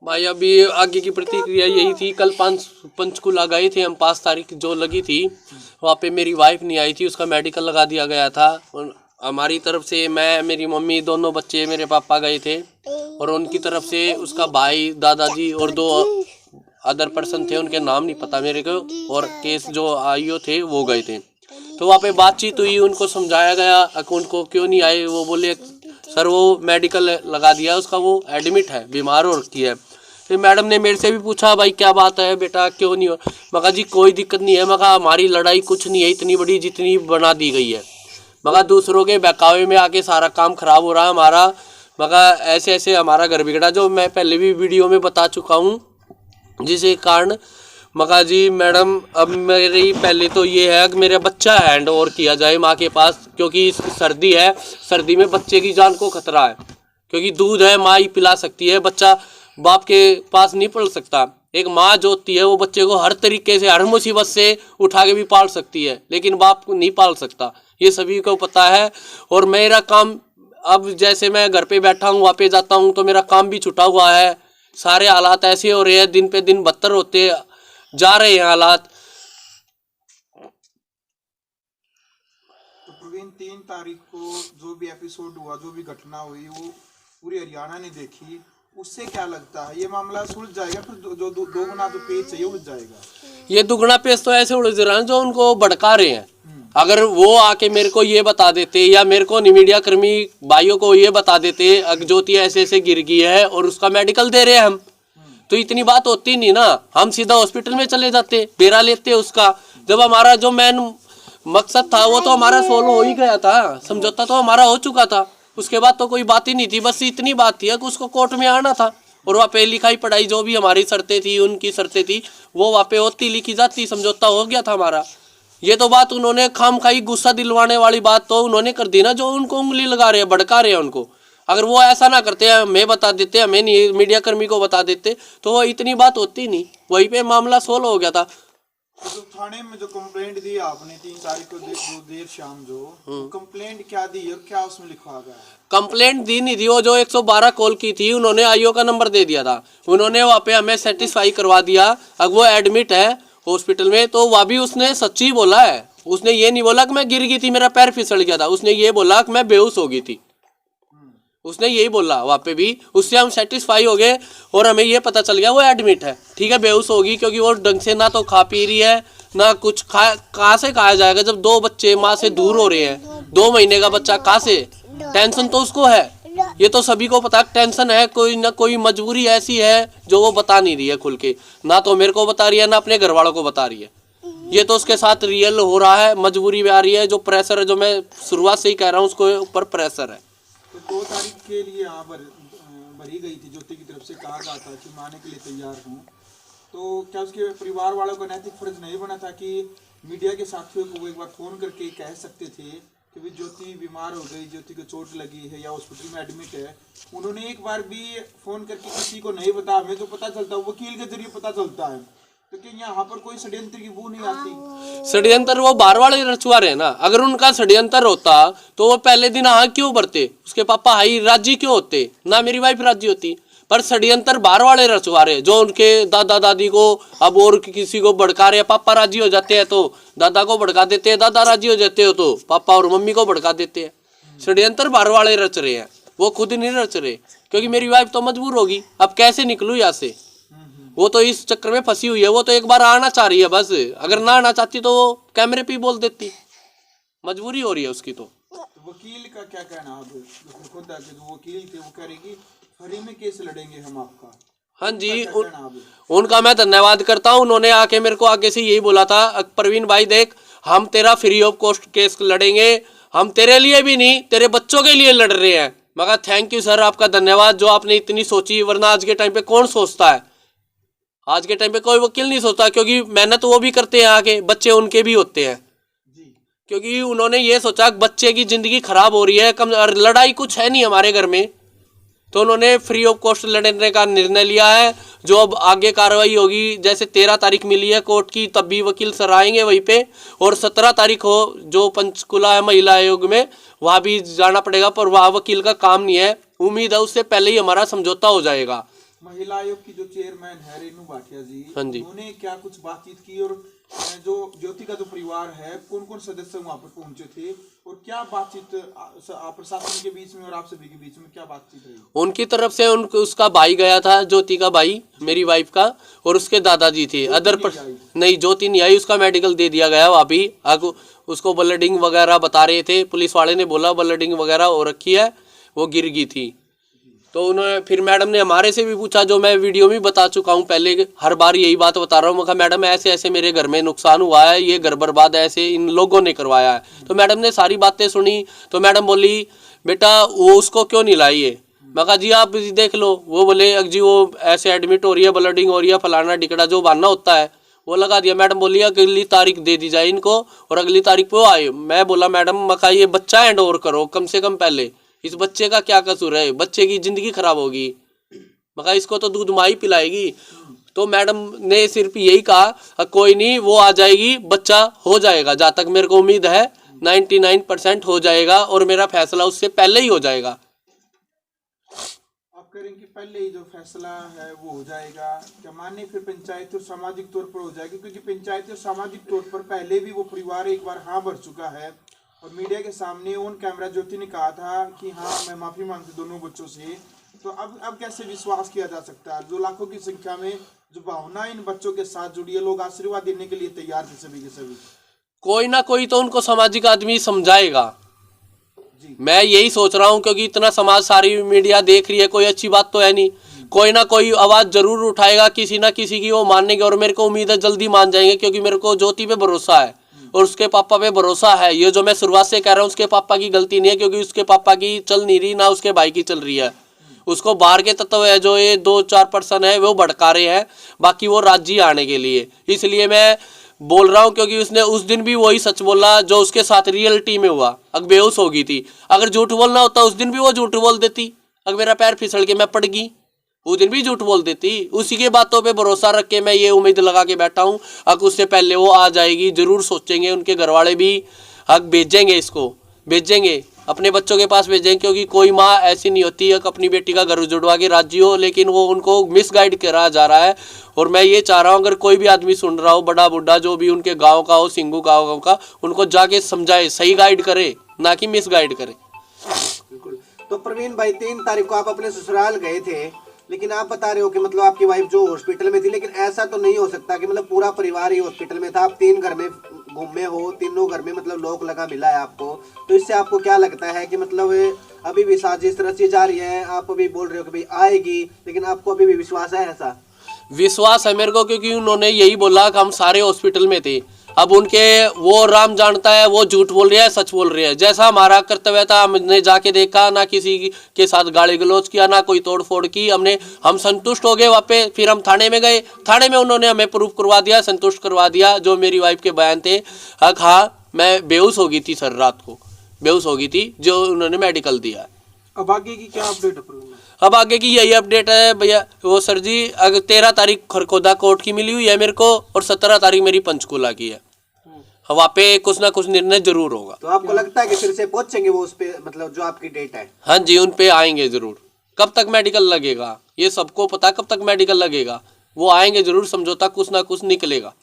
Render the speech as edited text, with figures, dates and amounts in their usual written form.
भाई अभी आगे की प्रतिक्रिया यही थी। कल पंचकुला गए थे हम, 5 तारीख जो लगी थी, वहाँ पे मेरी वाइफ नहीं आई थी, उसका मेडिकल लगा दिया गया था। और हमारी तरफ से मैं, मेरी मम्मी, दोनों बच्चे, मेरे पापा गए थे, और उनकी तरफ से उसका भाई, दादाजी और 2 अदर पर्सन थे, उनके नाम नहीं पता मेरे को, और केस जो आईओ थे वो गए थे। तो वहाँ पे बातचीत हुई, उनको समझाया गया उनको क्यों नहीं आए। वो बोले सर वो मेडिकल लगा दिया, उसका वो एडमिट है, बीमार हो रखी है। फिर मैडम ने मेरे से भी पूछा भाई क्या बात है बेटा, क्यों नहीं हो। मगा जी कोई दिक्कत नहीं है, मगा हमारी लड़ाई कुछ नहीं है इतनी बड़ी जितनी बना दी गई है, मगा दूसरों के बहकावे में आके सारा काम खराब हो रहा है हमारा, मगा ऐसे ऐसे हमारा घर बिगड़ा, जो मैं पहले भी वीडियो में बता चुका हूँ। जिसके कारण मगा जी मैडम अब मेरी पहले तो ये है कि मेरा बच्चा हैंड ओवर किया जाए माँ के पास, क्योंकि सर्दी है, सर्दी में बच्चे की जान को खतरा है, क्योंकि दूध है, माँ ही पिला सकती है, बच्चा बाप के पास नहीं पल सकता। एक माँ जो होती है वो बच्चे को हर तरीके से, हर मुसीबत से उठा के भी पाल सकती है, लेकिन बाप को नहीं पाल सकता, ये सभी को पता है। और मेरा काम अब जैसे मैं घर पे बैठा हूँ, वहाँ पे जाता हूँ तो मेरा काम भी छुटा हुआ है। सारे हालात ऐसे हो रहे हैं, दिन पे दिन बदतर होते जा रहे हैं हालात। तो प्रवीण 3 तारीख को जो भी एपिसोड हुआ, जो भी घटना हुई, वो पूरी हरियाणा ने देखी, उससे क्या लगता है ये मामला सुलझ जाएगा, फिर जो दोगुना जो पेज चाहिए उलझ जाएगा? ये दुगना पेज तो ऐसे उलझ रहा है जो उनको भड़का रहे हैं। अगर वो आके मेरे को ये बता देते, या मेरे को मीडिया कर्मी भाइयों को ये बता देते ज्योति ऐसे ऐसे गिर गई है और उसका मेडिकल दे रहे हैं हम, तो इतनी बात होती नहीं ना, हम सीधा हॉस्पिटल में चले जाते, बेरा लेते उसका। जब हमारा जो मेन मकसद था वो तो हमारा सोल्व हो ही गया था, समझौता तो हमारा हो चुका था, उसके बाद तो कोई बात ही नहीं थी। बस इतनी बात थी कि उसको कोर्ट में आना था, और वहाँ पे लिखाई पढ़ाई जो भी हमारी शर्तें थी, उनकी शर्तें थी, वो वहाँ पे होती, लिखी जाती, समझौता हो गया था हमारा। ये तो बात उन्होंने खामखाई गुस्सा दिलवाने वाली बात तो उन्होंने कर दी ना, जो उनको उंगली लगा रहे हैं, भड़का रहे हैं उनको। अगर वो ऐसा ना करते, हमें बता देते, हमें नहीं मीडिया कर्मी को बता देते, तो वो इतनी बात होती नहीं, वहीं पे मामला सोल्व हो गया था। तो थाने में जो कंप्लेंट दी आपने 3 तारीख को देर शाम, जो कंप्लेंट क्या दी और क्या उसमें लिखा गया? कंप्लेंट दी नहीं थी, वो जो 112 कॉल की थी, उन्होंने आईओ का नंबर दे दिया था, उन्होंने वहाँ पे हमें सेटिस्फाई करवा दिया। अब वो एडमिट है हॉस्पिटल में, तो वह भी उसने सच्ची बोला है, उसने ये नहीं बोला कि मैं गिर गई थी, मेरा पैर फिसल गया था, उसने ये बोला कि मैं बेहोश हो गई थी, उसने यही बोला वहाँ पे भी। उससे हम सेटिस्फाई हो गए, और हमें ये पता चल गया वो एडमिट है, ठीक है, बेहोश होगी, क्योंकि वो ढंग से ना तो खा पी रही है, ना कुछ कहाँ से खाया जाएगा जब 2 बच्चे माँ से दूर हो रहे हैं, 2 महीने का बच्चा कहाँ से, टेंशन तो उसको है, ये तो सभी को पता टेंशन है, कोई ना कोई मजबूरी ऐसी है जो वो बता नहीं रही है खुल के, ना तो मेरे को बता रही है, ना अपने घर वालों को बता रही है। ये तो उसके साथ रियल हो रहा है, मजबूरी में आ रही है, जो प्रेशर है, जो मैं शुरुआत से ही कह रहा हूँ, उसको ऊपर प्रेशर है। तो 2 तारीख के लिए यहाँ भरी गई थी, ज्योति की तरफ से कहा गया था कि माने के लिए तैयार हूँ, तो क्या उसके परिवार वालों का नैतिक फर्ज नहीं बना था कि मीडिया के साथियों को वो एक बार फोन करके कह सकते थे कि भी ज्योति बीमार हो गई, ज्योति को चोट लगी है या हॉस्पिटल में एडमिट है? उन्होंने एक बार भी फोन करके किसी को नहीं बताया, हमें तो पता चलता है, वकील के जरिए पता चलता है, तो क्या यहाँ पर कोई षड्यंत्र की बू नहीं आती? षड्यंत्र वो बाहर वाले रचवा रहे हैं ना, अगर उनका षड्यंत्र होता तो वो पहले दिन हाँ क्यों भरते, उसके पापा हाई राजी क्यों होते, ना मेरी वाइफ राजी होती, पर षड्यंत्र बाहर वाले रचवा रहे, जो उनके दादा दादी को अब और किसी को भड़का रहे हैं। पापा राजी हो जाते हैं तो दादा को भड़का देते हैं, दादा राजी हो जाते हो तो पापा और मम्मी को भड़का देते हैं। षड्यंत्र बाहर वाले रच रहे हैं, वो खुद नहीं रच रहे, क्योंकि मेरी वाइफ तो मजबूर होगी, अब कैसे निकलूँ यहाँ से, वो तो इस चक्कर में फंसी हुई है, वो तो एक बार आना चाह रही है बस, अगर ना आना चाहती तो वो कैमरे पे बोल देती, मजबूरी हो रही है उसकी। तो वकील का क्या कहना है? खुद जो वकील थे वो कह रहे कि फ्री में केस लड़ेंगे हम आपका। हाँ जी, उनका मैं धन्यवाद करता हूँ, उन्होंने आके मेरे को आगे से यही बोला था, प्रवीण भाई देख हम तेरा फ्री ऑफ कॉस्ट केस लड़ेंगे, हम तेरे लिए भी नहीं तेरे बच्चों के लिए लड़ रहे हैं। मगर थैंक यू सर, आपका धन्यवाद जो आपने इतनी सोची, वरना आज के टाइम पे कौन सोचता है, आज के टाइम पे कोई वकील नहीं सोचता, क्योंकि मेहनत वो भी करते हैं, आगे बच्चे उनके भी होते हैं, क्योंकि उन्होंने ये सोचा बच्चे की जिंदगी खराब हो रही है, कम लड़ाई कुछ है नहीं हमारे घर में, तो उन्होंने फ्री ऑफ कॉस्ट लड़ने का निर्णय लिया है। जो अब आगे कार्रवाई होगी, जैसे 13 तारीख मिली है कोर्ट की, तब भी वकील सर आएंगे वहीं पे, और 17 तारीख हो जो पंचकुला है महिला आयोग में, वहाँ भी जाना पड़ेगा, पर वहाँ वकील का काम नहीं है, उम्मीद है उससे पहले ही हमारा समझौता हो जाएगा। महिला आयोग की जो चेयरमैन है रेनू भाटिया जी, हाँ जी। उन्होंने क्या कुछ बातचीत की, और जो ज्योति का जो परिवार है कौन कौन सदस्य वहाँ पर पहुंचे थे, और क्या बातचीत प्रशासन के बीच में और आप सभी के बीच में क्या बातचीत रही? उनकी तरफ से उसका भाई गया था, ज्योति का भाई, मेरी वाइफ का, और उसके दादाजी थे। नहीं, ज्योति नहीं आई, उसका मेडिकल दे दिया गया वहाँ भी। उसको ब्लडिंग वगैरह बता रहे थे, पुलिस वाले ने बोला ब्लडिंग वगैरह हो रखी है, वो गिर गई थी। तो उन्होंने फिर मैडम ने हमारे से भी पूछा, जो मैं वीडियो में बता चुका हूँ पहले, हर बार यही बात बता रहा हूँ। मैं कहा मैडम ऐसे ऐसे मेरे घर में नुकसान हुआ है, ये घर बर्बाद ऐसे इन लोगों ने करवाया है। तो मैडम ने सारी बातें सुनी। तो मैडम बोली बेटा वो उसको क्यों नहीं लाई है? मैं कहा जी आप देख लो। वो बोले जी वो ऐसे एडमिट हो रही है, ब्लडिंग हो रही है, फलाना टिकड़ा, जो बहाना होता है वो लगा दिया। मैडम बोली अगली तारीख दे दी जाए इनको, और अगली तारीख पे वो आए। मैं बोला मैडम मैं कहा ये बच्चा हैंड ओवर करो कम से कम पहले, इस बच्चे का क्या कसूर है, बच्चे की जिंदगी खराब होगी, मैं कहा इसको तो दूध माई पिलाएगी। तो मैडम ने सिर्फ यही कहा कोई नहीं वो आ जाएगी, बच्चा हो जाएगा, जहाँ तक मेरे को उम्मीद है 99% हो जाएगा, और मेरा फैसला उससे पहले ही हो जाएगा। आप कह रहे हैं कि पहले ही जो फैसला है वो हो जाएगा, क्या माने फिर पंचायती और सामाजिक तौर पर हो जाएगा? क्योंकि पंचायती और सामाजिक तौर पर पहले भी वो परिवार एक बार हाँ भर चुका है, और मीडिया के सामने ऑन कैमरा ज्योति ने कहा था कि हाँ मैं माफी मांगती दोनों बच्चों से। तो अब कैसे विश्वास किया जा सकता है? जो लाखों की संख्या में जो भावना इन बच्चों के साथ जुड़ी है, लोग आशीर्वाद देने के लिए तैयार थे सभी के सभी। कोई ना कोई तो उनको सामाजिक आदमी समझाएगा जी। मैं यही सोच रहा हूँ, क्योंकि इतना समाज सारी मीडिया देख रही है, कोई अच्छी बात तो है नहीं। कोई ना कोई आवाज जरूर उठाएगा किसी ना किसी की, वो मानने की, और मेरे को उम्मीद है जल्दी मान जाएंगे, क्योंकि मेरे को ज्योति पे भरोसा है और उसके पापा पे भरोसा है। ये जो मैं शुरुआत से कह रहा हूँ उसके पापा की गलती नहीं है, क्योंकि उसके पापा की चल नहीं रही, ना उसके भाई की चल रही है। उसको बाहर के तत्व है जो ये 2-4 पर्सन है वो भड़का रहे हैं, बाकी वो राजी आने के लिए। इसलिए मैं बोल रहा हूँ, क्योंकि उसने उस दिन भी वही सच बोला जो उसके साथ रियलिटी में हुआ। अगर बेहोश हो गई थी, अगर झूठ बोलना होता उस दिन भी वो झूठ बोल देती। अगर मेरा पैर फिसल के मैं पड़ गई उस दिन भी झूठ बोल देती। उसी के बातों पे भरोसा रख के मैं ये उम्मीद लगा के बैठा हूँ, अगर उससे पहले वो आ जाएगी। जरूर सोचेंगे उनके घर वाले भी, हक भेजेंगे, इसको भेजेंगे, अपने बच्चों के पास भेजेंगे, क्योंकि कोई माँ ऐसी नहीं होती है कि अपनी बेटी का घर उजड़वा के राजी हो, लेकिन वो उनको मिसगाइड करा जा रहा है। और मैं ये चाह रहा हूँ अगर कोई भी आदमी सुन रहा हो, बड़ा बूढ़ा जो भी उनके गाँव का हो, सिंगू गाँव का, उनको जाके समझाए, सही गाइड करे, ना कि मिसगाइड करे। बिल्कुल। तो प्रवीण भाई 3 तारीख को आप अपने ससुराल गए थे, लेकिन आप बता रहे हो कि मतलब आपकी वाइफ जो हॉस्पिटल में थी, लेकिन ऐसा तो नहीं हो सकता कि मतलब पूरा परिवार ही हॉस्पिटल में था। आप 3 घर में घूमे हो, तीनों घर में मतलब लॉक लगा मिला है आपको। तो इससे आपको क्या लगता है कि मतलब अभी भी साजिश रची जा रही है? आप अभी बोल रहे हो कि भाई आएगी, लेकिन आपको अभी भी विश्वास है? ऐसा विश्वास है मेरे को, क्योंकि उन्होंने यही बोला कि हम सारे हॉस्पिटल में थे। अब उनके वो राम जानता है वो झूठ बोल रहे हैं सच बोल रहे हैं। जैसा हमारा कर्तव्य था हमने जाके देखा, ना किसी के साथ गाली गलौज किया, ना कोई तोड़ फोड़ की। हम संतुष्ट हो गए वहाँ पे। फिर हम थाने में गए, थाने में उन्होंने हमें प्रूफ करवा दिया, संतुष्ट करवा दिया। जो मेरी वाइफ के बयान थे, हाँ मैं बेहोश हो गई थी सर, रात को बेहोश हो गई थी, जो उन्होंने मेडिकल दिया। अब आगे की क्या अपडेट है? अब आगे की यही अपडेट है भैया। वो सर जी अगर 13 तारीख खरखोदा कोर्ट की मिली हुई है मेरे को, और 17 तारीख मेरी पंचकूला की है। वहाँ पे कुछ ना कुछ निर्णय जरूर होगा। तो आपको लगता है कि फिर से पहुंचेंगे वो उस पे, मतलब जो आपकी डेट है? हाँ जी, उन पे आएंगे जरूर। कब तक मेडिकल लगेगा ये सबको पता है, कब तक मेडिकल लगेगा, वो आएंगे जरूर, समझौता कुछ ना कुछ निकलेगा।